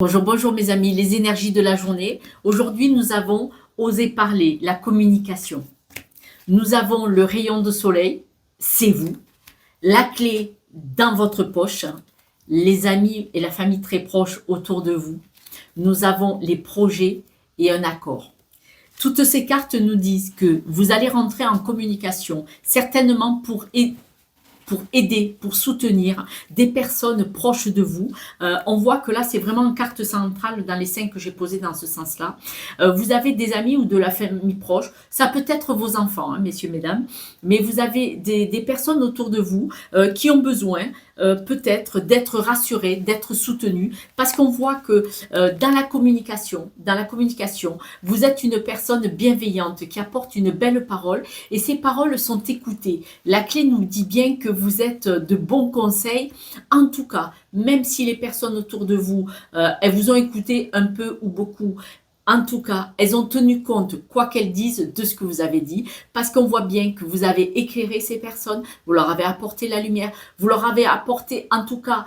Bonjour, bonjour mes amis, les énergies de la journée. Aujourd'hui, nous avons osé parler, la communication. Nous avons le rayon de soleil, c'est vous. La clé dans votre poche, les amis et la famille très proches autour de vous. Nous avons les projets et un accord. Toutes ces cartes nous disent que vous allez rentrer en communication, certainement pour aider, pour soutenir des personnes proches de vous. On voit que là, c'est vraiment une carte centrale dans les 5 que j'ai posées dans ce sens-là. Vous avez des amis ou de la famille proche. Ça peut être vos enfants, hein, messieurs, mesdames. Mais vous avez des personnes autour de vous qui ont besoin peut-être d'être rassurées, d'être soutenues. Parce qu'on voit que dans la communication, vous êtes une personne bienveillante qui apporte une belle parole. Et ces paroles sont écoutées. La clé nous dit bien que vous êtes de bons conseils. En tout cas, même si les personnes autour de vous, elles vous ont écouté un peu ou beaucoup, en tout cas, elles ont tenu compte, quoi qu'elles disent, de ce que vous avez dit, parce qu'on voit bien que vous avez éclairé ces personnes, vous leur avez apporté la lumière, vous leur avez apporté, en tout cas,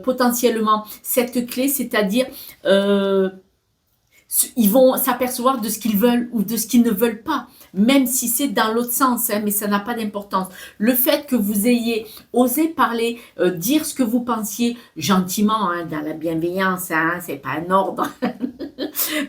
potentiellement, cette clé, c'est-à-dire, ils vont s'apercevoir de ce qu'ils veulent ou de ce qu'ils ne veulent pas, même si c'est dans l'autre sens, hein, mais ça n'a pas d'importance. Le fait que vous ayez osé parler, dire ce que vous pensiez gentiment, hein, dans la bienveillance, hein, c'est pas un ordre,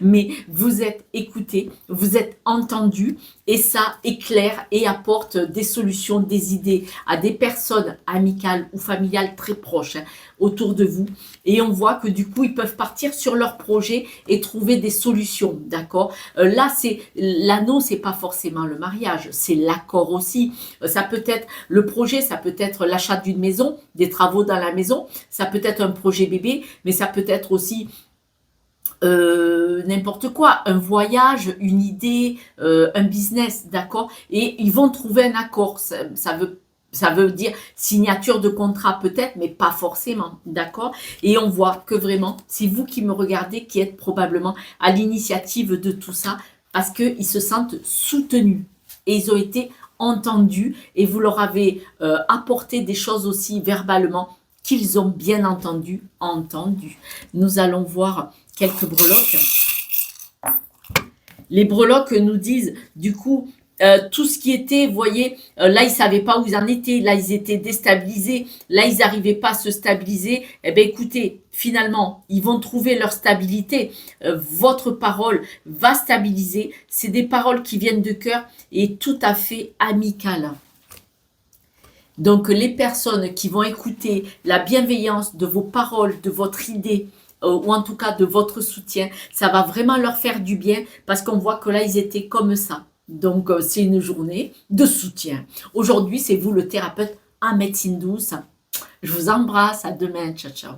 mais vous êtes écouté, vous êtes entendu et ça éclaire et apporte des solutions, des idées à des personnes amicales ou familiales très proches hein, autour de vous. Et on voit que du coup, ils peuvent partir sur leur projet et trouver des solutions, d'accord. Là, c'est l'anneau, c'est pas forcément le mariage, c'est l'accord aussi. Ça peut être le projet, ça peut être l'achat d'une maison, des travaux dans la maison, ça peut être un projet bébé, mais ça peut être aussi n'importe quoi, un voyage, une idée, un business, d'accord. Et ils vont trouver un accord. Ça veut dire signature de contrat peut-être, mais pas forcément, d'accord. Et on voit que vraiment, c'est vous qui me regardez, qui êtes probablement à l'initiative de tout ça, parce qu'ils se sentent soutenus et ils ont été entendus et vous leur avez apporté des choses aussi verbalement qu'ils ont bien entendu. Nous allons voir quelques breloques. Les breloques nous disent, du coup, tout ce qui était, vous voyez, là, ils ne savaient pas où ils en étaient, là, ils étaient déstabilisés, là, ils n'arrivaient pas à se stabiliser. Eh bien, écoutez, finalement, ils vont trouver leur stabilité. Votre parole va stabiliser. C'est des paroles qui viennent de cœur et tout à fait amicales. Donc, les personnes qui vont écouter la bienveillance de vos paroles, de votre idée, ou en tout cas de votre soutien, ça va vraiment leur faire du bien parce qu'on voit que là, ils étaient comme ça. Donc, c'est une journée de soutien. Aujourd'hui, c'est vous le thérapeute en médecine douce. Je vous embrasse. À demain. Ciao, ciao.